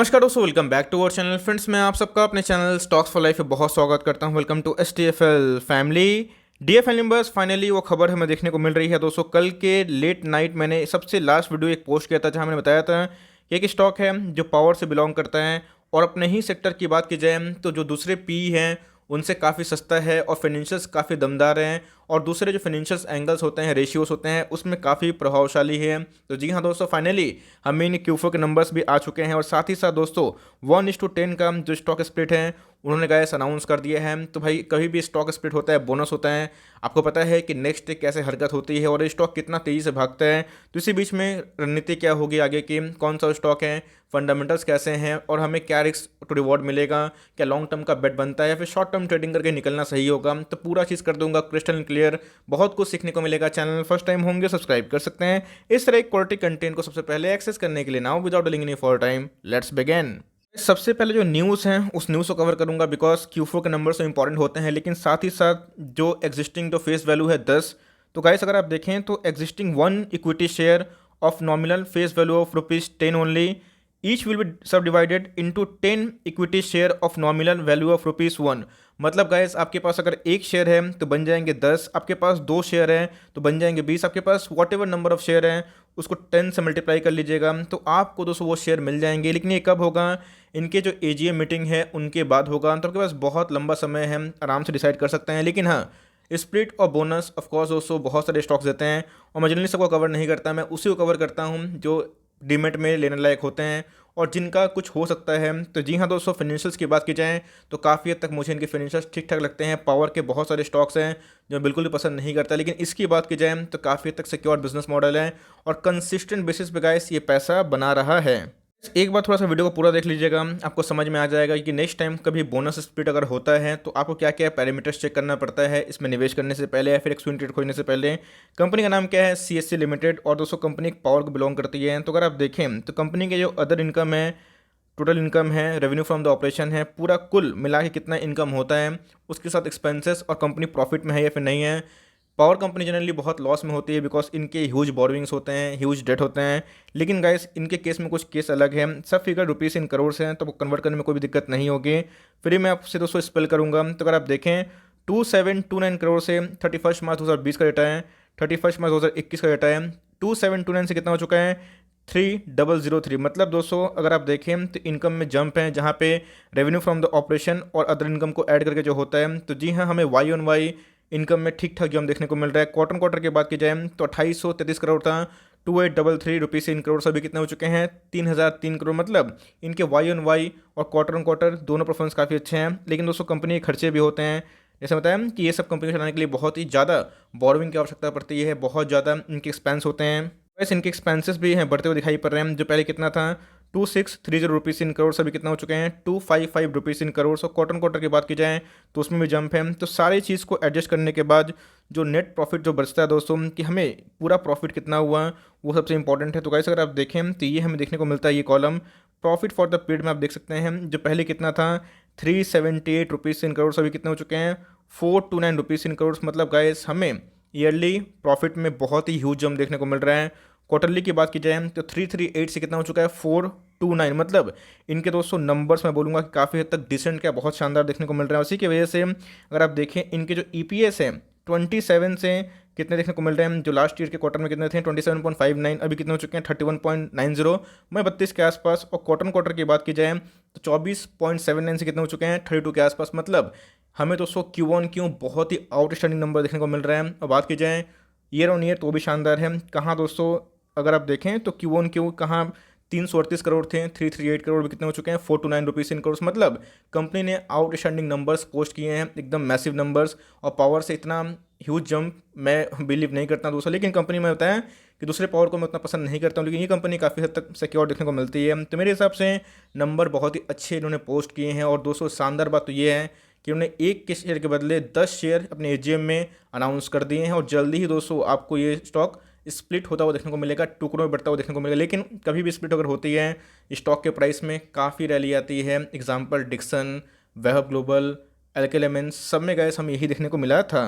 नमस्कार दोस्तों, welcome back to our channel. Friends, मैं आप सबका अपने चैनल स्टॉक्स फॉर लाइफ में बहुत स्वागत करता हूं। Welcome to STFL family. DFL members, finally वो खबर हमें देखने को मिल रही है दोस्तों। कल के लेट नाइट मैंने सबसे लास्ट वीडियो एक पोस्ट किया था जहां मैंने बताया था कि एक स्टॉक है जो पावर से बिलोंग करता है और अपने ही सेक्टर की बात की जाए तो जो दूसरे पी हैं उनसे काफ़ी सस्ता है और फाइनेंशियल्स काफ़ी दमदार हैं और दूसरे जो फाइनेंशियल्स एंगल्स होते हैं, रेशियोज होते हैं, उसमें काफ़ी प्रभावशाली है। तो जी हाँ दोस्तों, फाइनली हमें इन Q4 के नंबर्स भी आ चुके हैं और साथ ही साथ दोस्तों 1:10 का जो स्टॉक स्प्लिट है उन्होंने गाइस अनाउंस कर दिया है। तो भाई कभी भी स्टॉक स्प्लिट होता है, बोनस होता है, आपको पता है कि नेक्स्ट डे कैसे हरकत होती है और ये स्टॉक कितना तेज़ी से भागता है। तो इसी बीच में रणनीति क्या होगी आगे की, कौन सा स्टॉक है, फंडामेंटल्स कैसे हैं और हमें क्या रिस्क टू रिवॉर्ड मिलेगा, क्या लॉन्ग टर्म का बेट बनता है या फिर शॉर्ट टर्म ट्रेडिंग करके निकलना सही होगा, तो पूरा चीज़ कर दूंगा क्रिस्टल क्लियर। बहुत कुछ सीखने को मिलेगा। चैनल फर्स्ट टाइम होंगे सब्सक्राइब कर सकते हैं इस तरह क्वालिटी कंटेंट को सबसे पहले एक्सेस करने के लिए। Now without delaying any for time, let's begin. सबसे पहले जो न्यूज़ है उस न्यूज़ को कवर करूंगा बिकॉज Q4 के नंबर्स तो इंपॉर्टेंट होते हैं, लेकिन साथ ही साथ जो एग्जिस्टिंग जो फेस वैल्यू है 10। तो गाइस अगर आप देखें तो existing 1 equity share of nominal face value of ₹10 only, each will be subdivided into 10 equity share of nominal value of ₹1। मतलब गाइस आपके पास अगर एक शेयर है तो बन जाएंगे 10, आपके पास 2 शेयर है तो बन जाएंगे 20, आपके पास whatever number of share है उसको 10 से मल्टीप्लाई कर लीजिएगा तो आपको दोस्तों वो शेयर मिल जाएंगे। लेकिन ये कब होगा, इनके जो AGM मीटिंग है उनके बाद होगा। तो आपके पास बहुत लंबा समय है, आराम से डिसाइड कर सकते हैं। लेकिन हाँ, स्प्लिट और बोनस ऑफ कोर्स दोस्तों बहुत सारे स्टॉक्स देते हैं और मैं जनरली सबको कवर नहीं करता, मैं उसी को कवर करता हूँ जो डीमेट में लेने लायक होते हैं और जिनका कुछ हो सकता है। तो जी हाँ दोस्तों, फाइनेंशियल्स की बात की जाए तो काफ़ी हद तक मुझे इनके फाइनेंशियल्स ठीक ठाक लगते हैं। पावर के बहुत सारे स्टॉक्स हैं जो बिल्कुल भी पसंद नहीं करता, लेकिन इसकी बात की जाए तो काफ़ी हद तक सिक्योर बिजनेस मॉडल है और कंसिस्टेंट बेसिस पे गाइस ये पैसा बना रहा है। एक बार थोड़ा सा वीडियो को पूरा देख लीजिएगा, आपको समझ में आ जाएगा कि नेक्स्ट टाइम कभी बोनस स्प्लिट अगर होता है तो आपको क्या क्या पैरामीटर्स चेक करना पड़ता है इसमें निवेश करने से पहले या फिर एक स्विंग ट्रेड खोजने से पहले। कंपनी का नाम क्या है, CSC लिमिटेड, और दोस्तों कंपनी एक पावर को बिलोंग करती है। तो अगर आप देखें तो कंपनी के जो अदर इनकम है, टोटल इनकम है, रेवेन्यू फ्रॉम द ऑपरेशन है, पूरा कुल मिला के कितना इनकम होता है, उसके साथ एक्सपेंसेस और कंपनी प्रॉफिट में है या फिर नहीं है। पावर कंपनी जनरली बहुत लॉस में होती है बिकॉज इनके ह्यूज बोरोइंग्स होते हैं, ह्यूज डेट होते हैं। लेकिन गाइस इनके केस में कुछ केस अलग है, सब फिगर रुपीस इन करोड़ से हैं तो वो कन्वर्ट करने में कोई भी दिक्कत नहीं होगी। फिर मैं आपसे दोस्तों स्पेल करूंगा। तो अगर आप देखें 2729 करोड़ से 31 मार्च 2020 का डेटा है, 31 मार्च 2021 का डेटा है, 2729 से कितना हो चुका है 3003। मतलब दोस्तों अगर आप देखें तो इनकम में जंप है जहाँ पे रेवेन्यू फ्रॉम द ऑपरेशन और अदर इनकम को ऐड करके जो होता है। तो जी हाँ, हमें Y-on-Y इनकम में ठीक ठाक जो हम देखने को मिल रहा है। क्वार्टर की बात की जाए तो 2833 करोड़ था, 2833 रुपीज़ से इन करोड़ से अभी कितने हो चुके हैं 3003 करोड़। मतलब इनके Y-on-Y और क्वार्टर दोनों परफॉर्मेंस काफ़ी अच्छे हैं। लेकिन दोस्तों कंपनी के खर्चे भी होते हैं, जैसे बताया कि ये सब कंपनी चलाने के लिए बहुत ही ज़्यादा बोरोइंग की आवश्यकता पड़ती है, बहुत ज़्यादा इनके एक्सपेंस होते हैं। वैसे इनके एक्सपेंसेस भी हैं बढ़ते हुए दिखाई पड़ रहे हैं। जो पहले कितना था 2630 रुपीज़ इन करोड़ से अभी कितना हो चुके हैं 255 rupees in crore. So quarter की बात की जाए तो उसमें भी जंप है। तो सारी चीज़ को एडजस्ट करने के बाद जो नेट प्रॉफिट जो बचता है दोस्तों कि हमें पूरा प्रॉफिट कितना हुआ वो सबसे इंपॉर्टेंट है। तो गाइस अगर आप देखें तो ये हमें देखने को मिलता है, ये column profit for the period में आप देख सकते हैं जो पहले कितना था 378 रुपीज़ इन करोड़ से अभी कितने हो चुके हैं 429 रुपीज़ इन करोड़। मतलब गाइस हमें ईयरली प्रॉफिट में बहुत ही ह्यूज जंप देखने को मिल रहा है। क्वार्टरली की बात की जाए तो 338 से कितना हो चुका है 429। मतलब इनके दोस्तों नंबर्स मैं बोलूँगा कि काफ़ी हद तक डिसेंट क्या बहुत शानदार देखने को मिल रहा है। उसी की वजह से अगर आप देखें इनके जो EPS है 27 से कितने देखने को मिल रहे हैं, जो लास्ट ईयर के क्वार्टर में कितने थे 27.59, अभी कितने हो चुके हैं 31.90, मैं 32 के आसपास। और क्वार्टर की बात की जाए तो 24.79 से कितने हो चुके हैं 32 के आसपास। मतलब हमें दोस्तों Q1Q बहुत ही आउटस्टैंडिंग नंबर देखने को मिल रहा है। और बात की जाए ईयर-ऑन-ईयर तो भी शानदार है। कहाँ दोस्तों अगर आप देखें तो Q1Q कहाँ 338 करोड़ थे, 338 करोड़ भी कितने हो चुके हैं 429 रुपीज़ इन करोड़। मतलब कंपनी ने आउटस्टैंडिंग नंबर्स पोस्ट किए हैं, एकदम मैसिव नंबर्स। और पावर से इतना ह्यूज जंप मैं बिलीव नहीं करता दोस्तों। लेकिन कंपनी में बताया कि दूसरे पावर को मैं उतना पसंद नहीं करता हूँ, लेकिन ये कंपनी काफ़ी हद तक सिक्योर देखने को मिलती है। तो मेरे हिसाब से नंबर बहुत ही अच्छे इन्होंने पोस्ट किए हैं। और दोस्तों शानदार बात तो ये है कि उन्होंने एक के शेयर के बदले 10 शेयर अपने AGM में अनाउंस कर दिए हैं और जल्दी ही दोस्तों आपको ये स्टॉक स्प्लिट होता हुआ देखने को मिलेगा, टुकड़ों में बढ़ता हुआ देखने को मिलेगा। लेकिन कभी भी स्प्लिट अगर होती है स्टॉक के प्राइस में काफ़ी रैली आती है। एग्जांपल डिक्सन, वैभव ग्लोबल, एल्केल सब में गैस हम यही देखने को मिला था।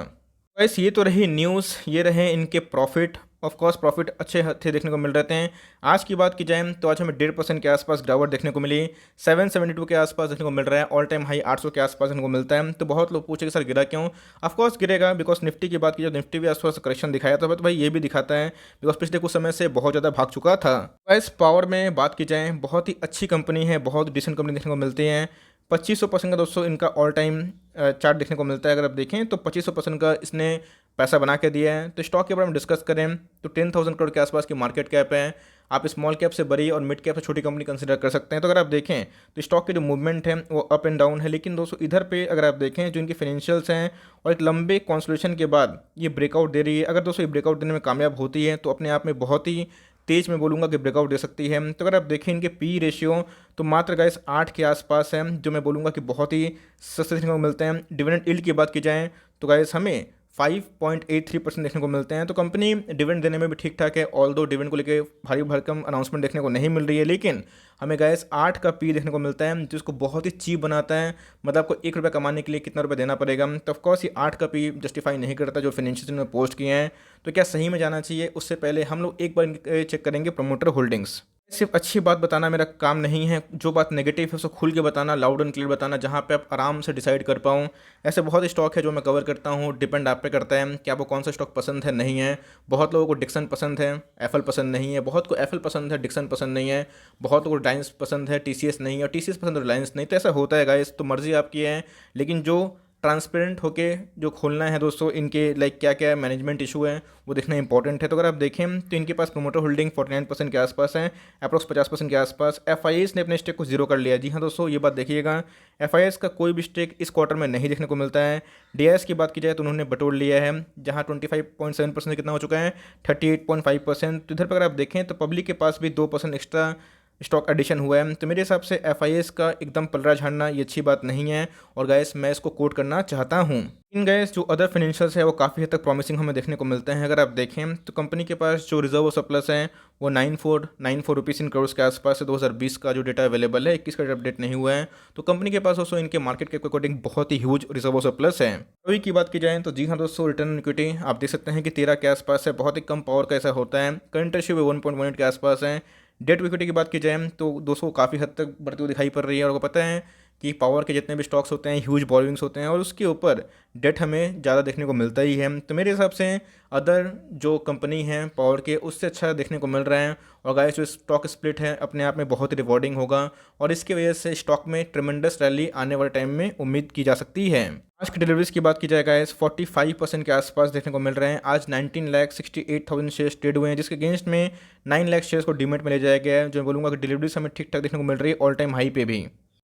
गैस ये तो रही न्यूज़, ये रहे इनके प्रॉफिट ऑफकोर्स प्रॉफिट अच्छे थे देखने को मिल रहे थे। आज की बात की जाए तो आज हमें 1.5% के आसपास गिरावट देखने को मिली, 772 के आसपास देखने को मिल रहा है, ऑल टाइम हाई 800 के आसपास देखने को मिलता है। तो बहुत लोग पूछे कि सर गिरा क्यों? ऑफकोर्स गिरेगा बिकॉज निफ्टी की बात की जाए, निफ्टी भी आसपास करेक्शन दिखाया था, तो भाई ये भी दिखाता है बिकॉज पिछले कुछ समय से बहुत ज़्यादा भाग चुका था। इस पावर में बात की जाए, बहुत ही अच्छी कंपनी है, बहुत डिसेंट कंपनी देखने को मिलती है। 2500% का दोस्तों इनका ऑल टाइम चार्ट देखने को मिलता है। अगर आप देखें तो 2500% का इसने पैसा बना के दिया है। तो स्टॉक के बारे में डिस्कस करें तो 10,000 करोड़ के आसपास की मार्केट कैप है। आप स्मॉल कैप से बड़ी और मिड कैप से छोटी कंपनी कंसिडर कर सकते हैं। तो अगर आप देखें तो स्टॉक की जो मूवमेंट है वो अप एंड डाउन है, लेकिन दोस्तों इधर पे अगर आप देखें जो इनकी फाइनेंशियल्स हैं और एक लंबे कंसोलिडेशन के बाद ये ब्रेकआउट दे रही है। अगर दोस्तों ये ब्रेकआउट देने में कामयाब होती है तो अपने आप में बहुत ही तेज मैं बोलूँगा कि ब्रेकआउट दे सकती है। तो अगर आप देखें इनके पी रेशियो तो मात्र गाइस 8 के आसपास है, जो मैं बोलूँगा कि बहुत ही सस्ते देखने को मिलते हैं। डिविडेंड यील्ड की बात की जाए तो गाइस हमें 5.83% देखने को मिलते हैं। तो कंपनी डिविडेंड देने में भी ठीक ठाक है, ऑल दो डिविडेंड को लेकर भारी भरकम अनाउंसमेंट देखने को नहीं मिल रही है, लेकिन हमें गैस 8 का पी देखने को मिलता है, जिसको बहुत ही चीप बनाता है। मतलब आपको ₹1 कमाने के लिए कितना रुपये देना पड़ेगा। तो ऑफकोर्स ये 8 का पी जस्टिफाई नहीं करता जो फाइनेंशियल में पोस्ट किए हैं। तो क्या सही में जाना चाहिए, उससे पहले हम लोग एक बार चेक करेंगे प्रमोटर होल्डिंग्स। सिर्फ अच्छी बात बताना मेरा काम नहीं है, जो बात नेगेटिव है उसको खुल के बताना, लाउड एंड क्लियर बताना, जहाँ पे आप आराम से डिसाइड कर पाऊँ। ऐसे बहुत स्टॉक है जो मैं कवर करता हूँ, डिपेंड आप पे करता है कि आपको कौन सा स्टॉक पसंद है नहीं है। बहुत लोगों को डिक्सन पसंद है, एफएल पसंद नहीं है, बहुत को एफएल पसंद है, डिक्सन पसंद नहीं है, बहुत लोगों को रिलायंस पसंद है, टीसीएस नहीं है, और टीसीएस पसंद है, रिलायंस नहीं। तो ऐसा होता है गाइस, तो मर्जी आपकी है, लेकिन जो ट्रांसपेरेंट होके जो खोलना है दोस्तों, इनके लाइक क्या क्या मैनेजमेंट इशू है वो देखना इंपॉर्टेंट है। तो अगर आप देखें तो इनके पास प्रोमोटर होल्डिंग 49% के आसपास है, अप्रॉक्स 50% के आसपास। एफआईएस ने अपने स्टेक को जीरो कर लिया। जी हाँ दोस्तों, ये बात देखिएगा, एफआईएस का कोई भी स्टेक इस क्वार्टर में नहीं देखने को मिलता है। डीआईएस की बात की जाए तो उन्होंने बटोर लिया है, जहाँ 25.7% कितना हो चुका है, 38.5%। तो इधर पर अगर आप देखें तो पब्लिक के पास भी 2% एक्स्ट्रा स्टॉक एडिशन हुआ है। तो मेरे हिसाब से एफआईएस का एकदम पलड़ा झाड़ना ये अच्छी बात नहीं है, और गैस मैं इसको कोट करना चाहता हूँ। इन गैस जो अदर फाइनेंशियल्स है वो काफ़ी हद तक प्रॉमिसिंग हमें देखने को मिलते हैं। अगर आप देखें तो कंपनी के पास जो रिजर्व और सरप्लस है वो 9494 रुपीज़ इन करोड़ के आसपास है। 2020 का जो डेटा अवेलेबल है, 21 का अपडेट नहीं हुआ है। तो कंपनी के पास दोस्तों इनके मार्केट के अकॉर्डिंग बहुत ही ह्यूज रिजर्व और सरप्लस है। अभी की बात की जाए तो जी हाँ दोस्तों, रिटर्न इक्विटी आप देख सकते हैं कि 13 के आसपास है, बहुत ही कम पावर का ऐसा होता है। करंट रेशियो 1.18 के आसपास है। डेट इक्विटी की बात की जाए तो दोस्तों काफ़ी हद तक बढ़ती हुई दिखाई पड़ रही है, और आपको पता है कि पावर के जितने भी स्टॉक्स होते हैं ह्यूज बॉरोइंग्स होते हैं, और उसके ऊपर डेट हमें ज़्यादा देखने को मिलता ही है। तो मेरे हिसाब से अदर जो कंपनी है पावर के, उससे अच्छा देखने को मिल रहा है। और गाइस जो स्टॉक स्प्लिट है अपने आप में बहुत ही रिवॉर्डिंग होगा, और इसकी वजह से स्टॉक में ट्रेमेंडस रैली आने वाले टाइम में उम्मीद की जा सकती है। आज की डिलीवरीज की बात की जाए गाइस 45% के आसपास देखने को मिल रहे हैं। आज 19,68,000 शेयर्स ट्रेड हुए हैं, जिसके अगेंस्ट में 9 लाख शेयर्स को डीमेट में ले जाया गया है। जो मैं बोलूँगा कि डिलीवरीज हमें ठीक ठाक देखने को मिल रही है, ऑल टाइम हाई पे भी।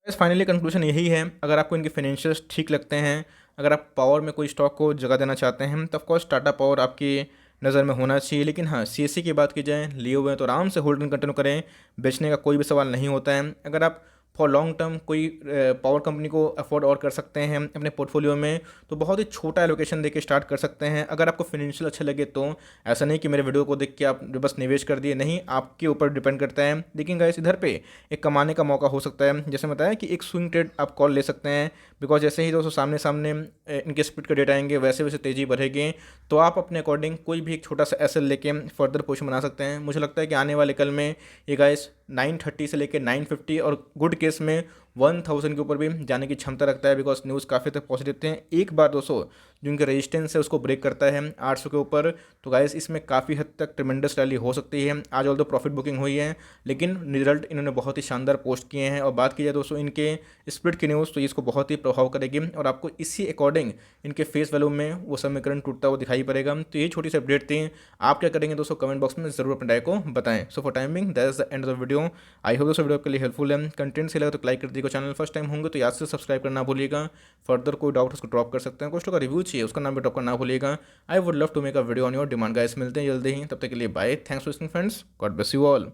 बस फाइनली कंक्लूजन यही है, अगर आपको इनके फाइनेंशियल्स ठीक लगते हैं, अगर आप पावर में कोई स्टॉक को जगह देना चाहते हैं, तो ऑफकोर्स टाटा पावर आपकी नज़र में होना चाहिए। लेकिन हाँ, सीएससी की बात की जाए, लिए हुए हैं तो आराम से होल्ड कंटिन्यू करें, बेचने का कोई भी सवाल नहीं होता है। अगर आप फॉर लॉन्ग टर्म कोई पावर कंपनी को अफोर्ड और कर सकते हैं अपने पोर्टफोलियो में, तो बहुत ही छोटा एलोकेशन देके स्टार्ट कर सकते हैं। अगर आपको फाइनेंशियल अच्छे लगे तो ऐसा नहीं कि मेरे वीडियो को देख के आप बस निवेश कर दिए, नहीं, आपके ऊपर डिपेंड करता है। लेकिन गाइस इधर पे एक कमाने का मौका हो सकता है। जैसे बताया कि एक स्विंग ट्रेड आप कॉल ले सकते हैं, बिकॉज जैसे ही दोस्तों सामने सामने इनके स्पीड के डेटा आएंगे वैसे वैसे तेज़ी बढ़ेगी, तो आप अपने अकॉर्डिंग कोई भी एक छोटा सा एसएल लेके फर्दर पोजीशन बना सकते हैं। मुझे लगता है कि आने वाले कल में ये गाइस 930 से लेकर 950 और गुड केस में 1000 के ऊपर भी जाने की क्षमता रखता है, बिकॉज न्यूज़ काफ़ी तक पॉजिटिव थे। एक बार दोस्तों जो इनका रेजिस्टेंस है उसको ब्रेक करता है 800 के ऊपर, तो गाइस इसमें काफ़ी हद तक ट्रिमेंडस रैली हो सकती है। आज ऑल दो प्रॉफिट बुकिंग हुई है, लेकिन रिजल्ट इन्होंने बहुत ही शानदार पोस्ट किए हैं। और बात की जाए दोस्तों इनके स्प्लिट की न्यूज़, तो इसको बहुत ही प्रभाव करेगी, और आपको इसी अकॉर्डिंग इनके फेस वैल्यू में वो समीकरण टूटता हुआ दिखाई पड़ेगा। तो ये छोटी सी अपडेट थी। आप क्या करेंगे दोस्तों, कमेंट बॉक्स में जरूर अपने राय को बताएं। So for timing that is the end of the video. I hope दोस्तों वीडियो आपके लिए हेल्पफुल है। कंटेंट से लगा तो लाइक कर दीजिएगा, चैनल फर्स्ट टाइम होंगे तो याद से सब्सक्राइब करना भूलिएगा। फर्दर कोई डाउट उसको ड्रॉप कर सकते हैं, कुछ का रिव्यू चाहिए उसका नाम भी ड्रॉप करना भूलिएगा। I would love to make a video on your demand guys. मिलते हैं जल्दी ही, तब तक के लिए bye. Thanks for listening friends, God bless you all.